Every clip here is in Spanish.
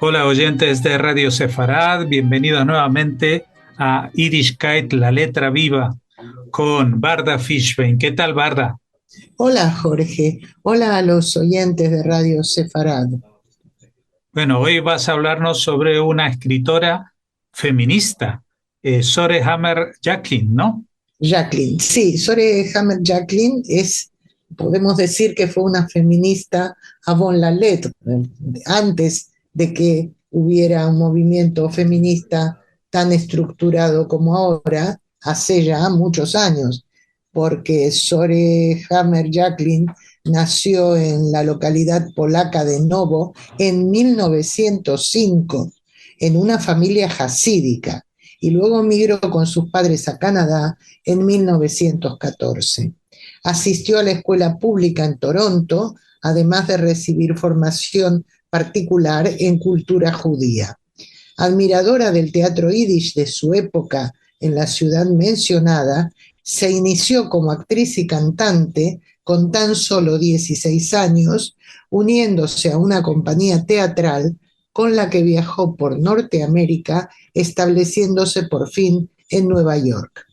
Hola oyentes de Radio Sefarad, bienvenidos nuevamente a Yiddishkeit, la letra viva, con Barda Fishbein. ¿Qué tal, Barda? Hola Jorge, hola a los oyentes de Radio Sefarad. Bueno, hoy vas a hablarnos sobre una escritora feminista, Sore Hammer Jacquin, ¿no? Jacqueline, sí, Sore Hammer Jacqueline podemos decir que fue una feminista avant la lettre, antes de que hubiera un movimiento feminista tan estructurado como ahora, hace ya muchos años, porque Sore Hammer Jacqueline nació en la localidad polaca de Novo en 1905, en una familia jasídica, y luego migró con sus padres a Canadá en 1914. Asistió a la escuela pública en Toronto, además de recibir formación particular en cultura judía. Admiradora del teatro yiddish de su época en la ciudad mencionada, se inició como actriz y cantante con tan solo 16 años, uniéndose a una compañía teatral con la que viajó por Norteamérica, estableciéndose por fin en Nueva York.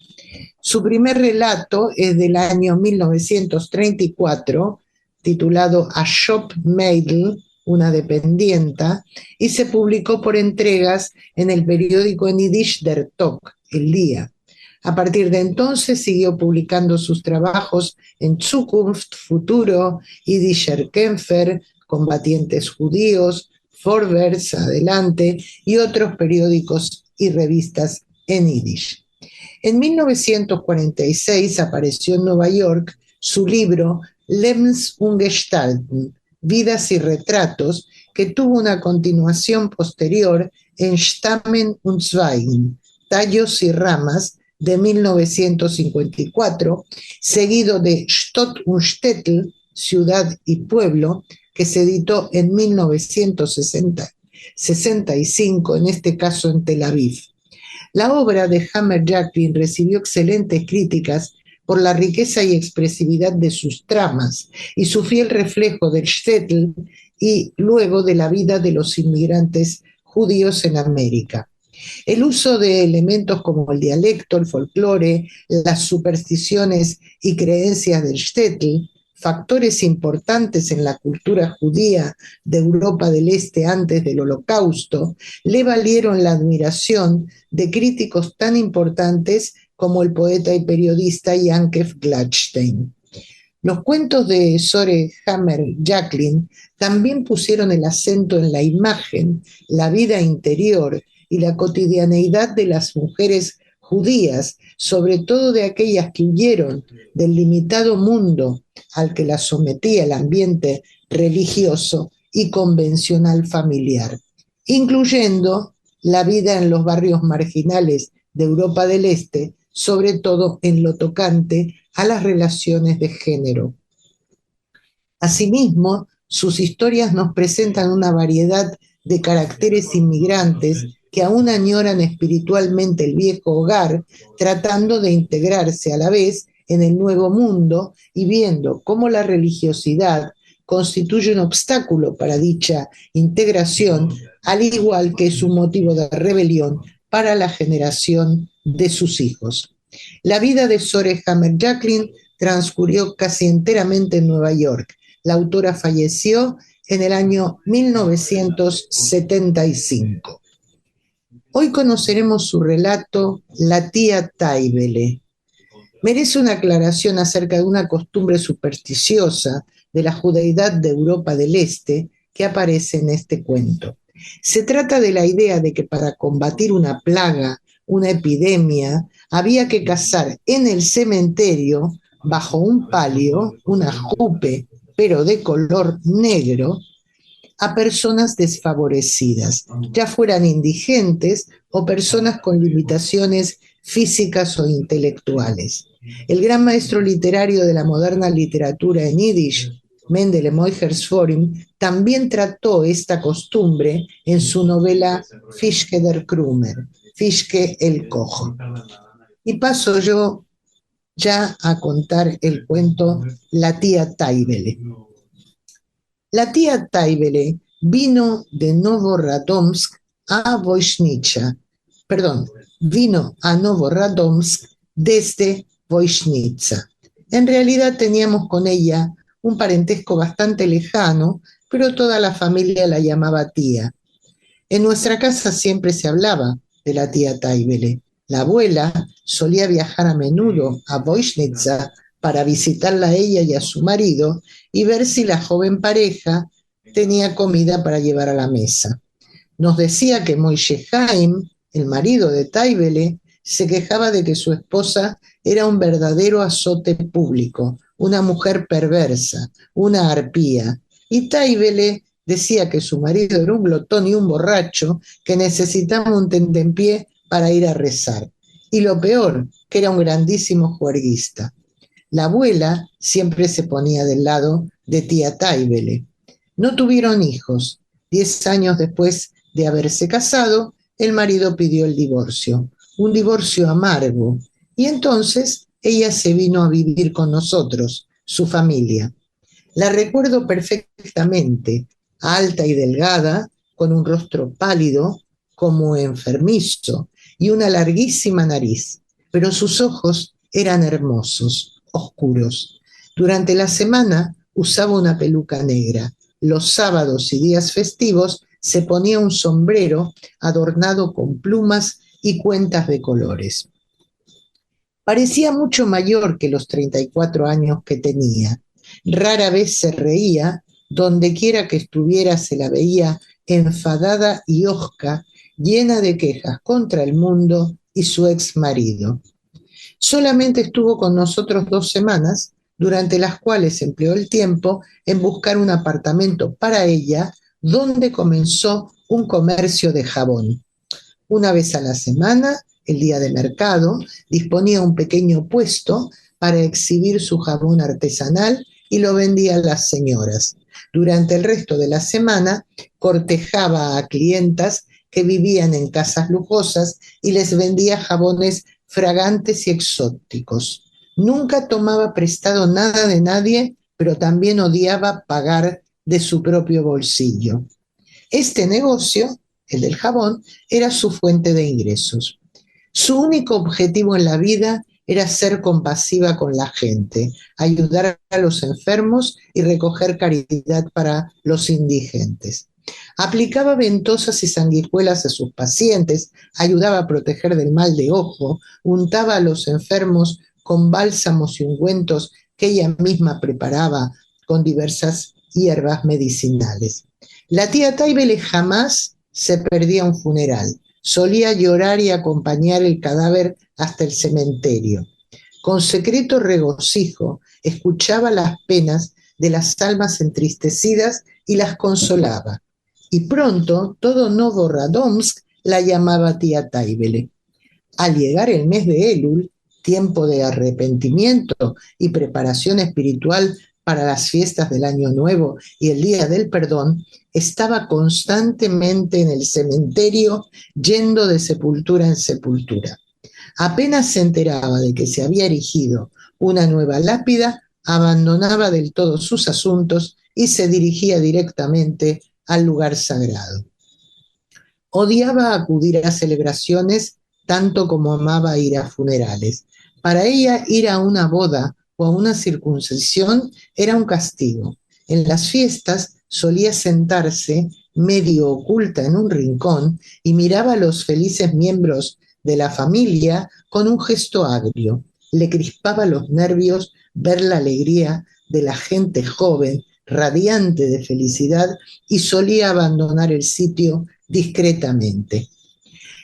Su primer relato es del año 1934, titulado A Shop Maidel, una dependienta, y se publicó por entregas en el periódico en Yiddish Der Tag, El Día. A partir de entonces siguió publicando sus trabajos en Zukunft, Futuro, Yiddischer Kämpfer, Combatientes Judíos, Vorwärts, Adelante, y otros periódicos y revistas en Yiddish. En 1946 apareció en Nueva York su libro Lebensgestalten, Vidas y Retratos, que tuvo una continuación posterior en Stammen und Zweigen, Tallos y Ramas, de 1954, seguido de Stott und Städtel, Ciudad y Pueblo, que se editó en 1965, en este caso en Tel Aviv. La obra de Hammer Jacqueline recibió excelentes críticas por la riqueza y expresividad de sus tramas y su fiel reflejo del shtetl y luego de la vida de los inmigrantes judíos en América. El uso de elementos como el dialecto, el folclore, las supersticiones y creencias del shtetl, factores importantes en la cultura judía de Europa del Este antes del Holocausto, le valieron la admiración de críticos tan importantes como el poeta y periodista Yankov Gladstein. Los cuentos de Sore Hammer Jacqueline también pusieron el acento en la imagen, la vida interior y la cotidianeidad de las mujeres judías, sobre todo de aquellas que huyeron del limitado mundo al que las sometía el ambiente religioso y convencional familiar, incluyendo la vida en los barrios marginales de Europa del Este, sobre todo en lo tocante a las relaciones de género. Asimismo, sus historias nos presentan una variedad de caracteres inmigrantes que aún añoran espiritualmente el viejo hogar, tratando de integrarse a la vez en el nuevo mundo y viendo cómo la religiosidad constituye un obstáculo para dicha integración, al igual que es un motivo de rebelión para la generación de sus hijos. La vida de Sore Hammer Jacqueline transcurrió casi enteramente en Nueva York. La autora falleció en el año 1975. Hoy conoceremos su relato La tía Taibele. Merece una aclaración acerca de una costumbre supersticiosa de la judaidad de Europa del Este que aparece en este cuento. Se trata de la idea de que para combatir una plaga, una epidemia, había que cazar en el cementerio, bajo un palio, una jupe, pero de color negro, a personas desfavorecidas, ya fueran indigentes o personas con limitaciones físicas o intelectuales. El gran maestro literario de la moderna literatura en Yiddish, Mendele Moichersforim, también trató esta costumbre en su novela Fischke der Krummer, Fischke el Cojo. Y paso yo ya a contar el cuento La tía Taibele. La tía Taibele vino de Novorodomsk a Voishnicha, perdón, vino a Novorodomsk desde Voishniца. En realidad teníamos con ella un parentesco bastante lejano, pero toda la familia la llamaba tía. En nuestra casa siempre se hablaba de la tía Taibele. La abuela solía viajar a menudo a Voishniца para visitarla a ella y a su marido y ver si la joven pareja tenía comida para llevar a la mesa. Nos decía que Moishe Haim, el marido de Taibele, se quejaba de que su esposa era un verdadero azote público, una mujer perversa, una arpía. Y Taibele decía que su marido era un glotón y un borracho que necesitaba un tentempié para ir a rezar. Y lo peor, que era un grandísimo juerguista. La abuela siempre se ponía del lado de tía Taibele. No tuvieron hijos. 10 años después de haberse casado, el marido pidió el divorcio, un divorcio amargo, y entonces ella se vino a vivir con nosotros, su familia. La recuerdo perfectamente, alta y delgada, con un rostro pálido, como enfermizo, y una larguísima nariz, pero sus ojos eran hermosos, oscuros. Durante la semana usaba una peluca negra. Los sábados y días festivos se ponía un sombrero adornado con plumas y cuentas de colores. Parecía mucho mayor que los 34 años que tenía. Rara vez se reía, donde quiera que estuviera se la veía enfadada y hosca, llena de quejas contra el mundo y su ex marido. Solamente estuvo con nosotros 2 semanas, durante las cuales empleó el tiempo en buscar un apartamento para ella, donde comenzó un comercio de jabón. Una vez a la semana, el día de mercado, disponía un pequeño puesto para exhibir su jabón artesanal y lo vendía a las señoras. Durante el resto de la semana, cortejaba a clientas que vivían en casas lujosas y les vendía jabones fragantes y exóticos. Nunca tomaba prestado nada de nadie, pero también odiaba pagar de su propio bolsillo. Este negocio, el del jabón, era su fuente de ingresos. Su único objetivo en la vida era ser compasiva con la gente, ayudar a los enfermos y recoger caridad para los indigentes. Aplicaba ventosas y sanguijuelas a sus pacientes, ayudaba a proteger del mal de ojo, untaba a los enfermos con bálsamos y ungüentos que ella misma preparaba con diversas hierbas medicinales. La tía Taibele jamás se perdía un funeral. Solía llorar y acompañar el cadáver hasta el cementerio. Con secreto regocijo, escuchaba las penas de las almas entristecidas y las consolaba. Y pronto todo Novorodomsk la llamaba tía Taibele. Al llegar el mes de Elul, tiempo de arrepentimiento y preparación espiritual para las fiestas del Año Nuevo y el Día del Perdón, estaba constantemente en el cementerio yendo de sepultura en sepultura. Apenas se enteraba de que se había erigido una nueva lápida, abandonaba del todo sus asuntos y se dirigía directamente al lugar sagrado. Odiaba acudir a celebraciones tanto como amaba ir a funerales. Para ella, ir a una boda o a una circuncisión era un castigo. En las fiestas solía sentarse medio oculta en un rincón y miraba a los felices miembros de la familia con un gesto agrio. Le crispaba los nervios ver la alegría de la gente joven, radiante de felicidad, y solía abandonar el sitio discretamente.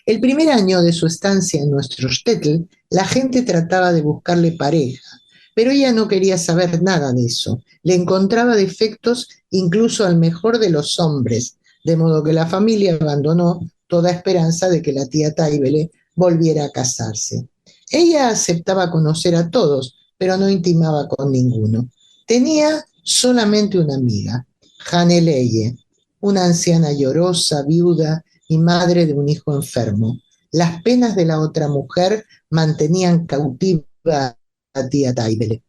El primer año de su estancia en nuestro shtetl, la gente trataba de buscarle pareja, pero ella no quería saber nada de eso. Le encontraba defectos incluso al mejor de los hombres, de modo que la familia abandonó toda esperanza de que la tía Taibele volviera a casarse. Ella aceptaba conocer a todos, pero no intimaba con ninguno. Tenía solamente una amiga, Hane Leye, una anciana llorosa, viuda y madre de un hijo enfermo. Las penas de la otra mujer mantenían cautiva a tía Taibele.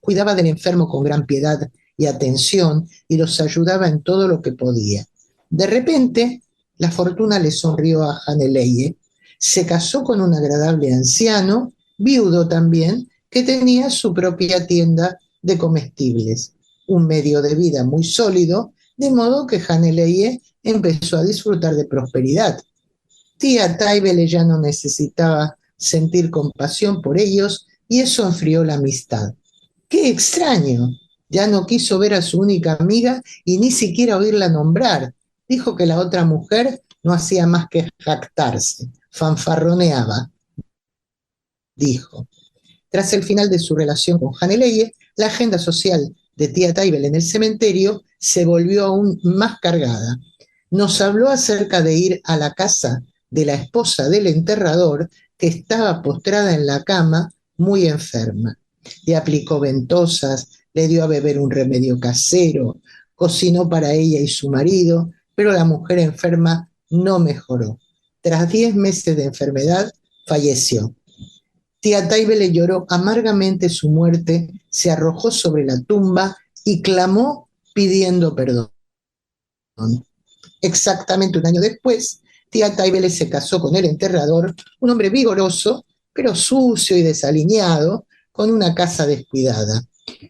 Cuidaba del enfermo con gran piedad y atención y los ayudaba en todo lo que podía. De repente, la fortuna le sonrió a Hanneleye. Se casó con un agradable anciano, viudo también, que tenía su propia tienda de comestibles, un medio de vida muy sólido, de modo que Hanneleye empezó a disfrutar de prosperidad. Tía Taibele ya no necesitaba sentir compasión por ellos y eso enfrió la amistad. ¡Qué extraño! Ya no quiso ver a su única amiga y ni siquiera oírla nombrar. Dijo que la otra mujer no hacía más que jactarse, fanfarroneaba, dijo. Tras el final de su relación con Hanneleye, la agenda social de tía Taibel en el cementerio se volvió aún más cargada. Nos habló acerca de ir a la casa de la esposa del enterrador, que estaba postrada en la cama, muy enferma. Le aplicó ventosas, le dio a beber un remedio casero, cocinó para ella y su marido, pero la mujer enferma no mejoró. Tras 10 meses de enfermedad, falleció. Tía Taibele lloró amargamente su muerte, se arrojó sobre la tumba y clamó pidiendo perdón. Exactamente un año después, tía Taibele se casó con el enterrador, un hombre vigoroso, pero sucio y desaliñado, con una casa descuidada.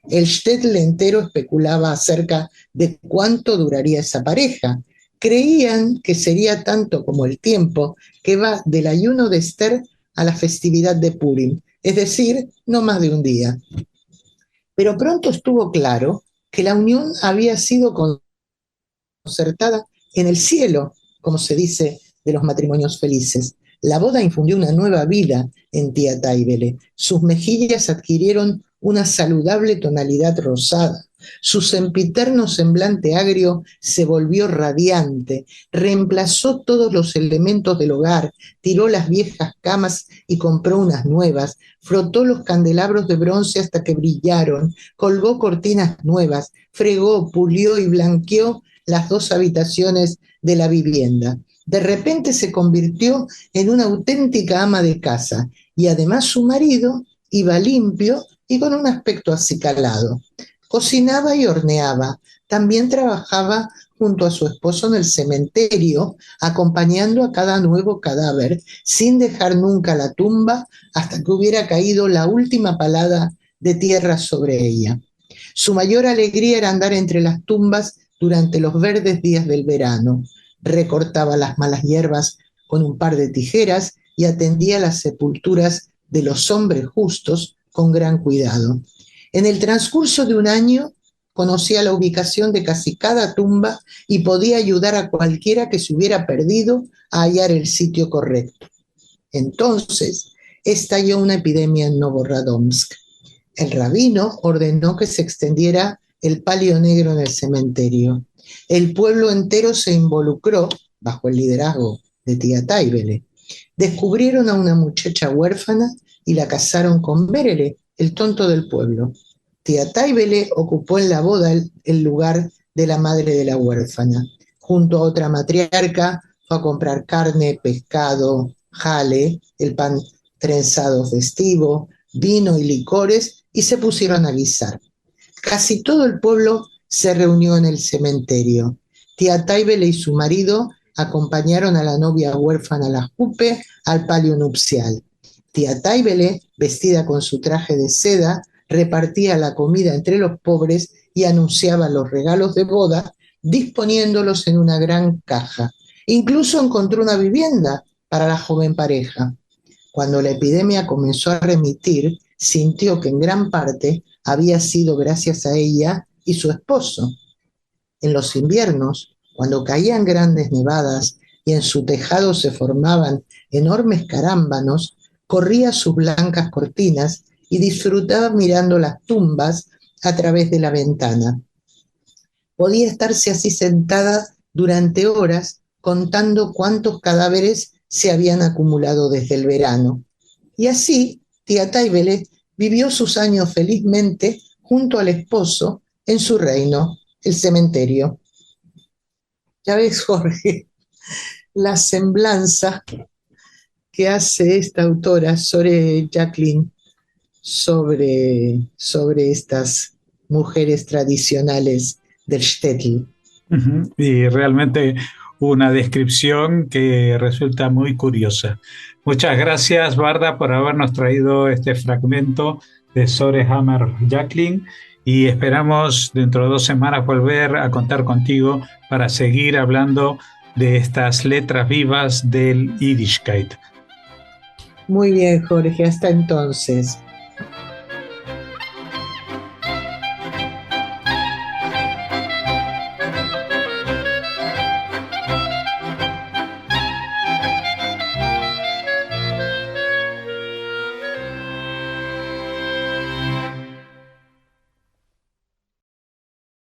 El shtetl entero especulaba acerca de cuánto duraría esa pareja. Creían que sería tanto como el tiempo que va del ayuno de Esther a la festividad de Purim, es decir, no más de un día. Pero pronto estuvo claro que la unión había sido concertada en el cielo, como se dice de los matrimonios felices. La boda infundió una nueva vida en tía Taibele. Sus mejillas adquirieron una saludable tonalidad rosada. Su sempiterno semblante agrio se volvió radiante, reemplazó todos los elementos del hogar, tiró las viejas camas y compró unas nuevas, frotó los candelabros de bronce hasta que brillaron, colgó cortinas nuevas, fregó, pulió y blanqueó las 2 habitaciones de la vivienda. De repente se convirtió en una auténtica ama de casa y además su marido iba limpio y con un aspecto acicalado. Cocinaba y horneaba. También trabajaba junto a su esposo en el cementerio, acompañando a cada nuevo cadáver, sin dejar nunca la tumba hasta que hubiera caído la última palada de tierra sobre ella. Su mayor alegría era andar entre las tumbas durante los verdes días del verano. Recortaba las malas hierbas con un par de tijeras y atendía las sepulturas de los hombres justos con gran cuidado. En el transcurso de un año conocía la ubicación de casi cada tumba y podía ayudar a cualquiera que se hubiera perdido a hallar el sitio correcto. Entonces estalló una epidemia en Novorodomsk. El rabino ordenó que se extendiera el palio negro en el cementerio. El pueblo entero se involucró bajo el liderazgo de tía Taibele. Descubrieron a una muchacha huérfana y la casaron con Berele, el tonto del pueblo. Tía Taibele ocupó en la boda el lugar de la madre de la huérfana. Junto a otra matriarca fue a comprar carne, pescado, jale, el pan trenzado festivo, vino y licores y se pusieron a guisar. Casi todo el pueblo se reunió en el cementerio. Tía Taibele y su marido acompañaron a la novia huérfana la Jupe al palio nupcial. Tía Taibele, vestida con su traje de seda, repartía la comida entre los pobres y anunciaba los regalos de boda, disponiéndolos en una gran caja. Incluso encontró una vivienda para la joven pareja. Cuando la epidemia comenzó a remitir, sintió que en gran parte había sido gracias a ella y su esposo. En los inviernos, cuando caían grandes nevadas y en su tejado se formaban enormes carámbanos, corría sus blancas cortinas y disfrutaba mirando las tumbas a través de la ventana. Podía estarse así sentada durante horas contando cuántos cadáveres se habían acumulado desde el verano. Y así, tía Taibele vivió sus años felizmente junto al esposo en su reino, el cementerio. Ya ves, Jorge, la semblanza que hace esta autora, Sore Jacqueline, sobre estas mujeres tradicionales del shtetl. Y realmente una descripción que resulta muy curiosa. Muchas gracias, Barda, por habernos traído este fragmento de Sore Hammer Jacqueline y esperamos dentro de 2 semanas volver a contar contigo para seguir hablando de estas letras vivas del Yiddishkeit. Muy bien, Jorge, hasta entonces.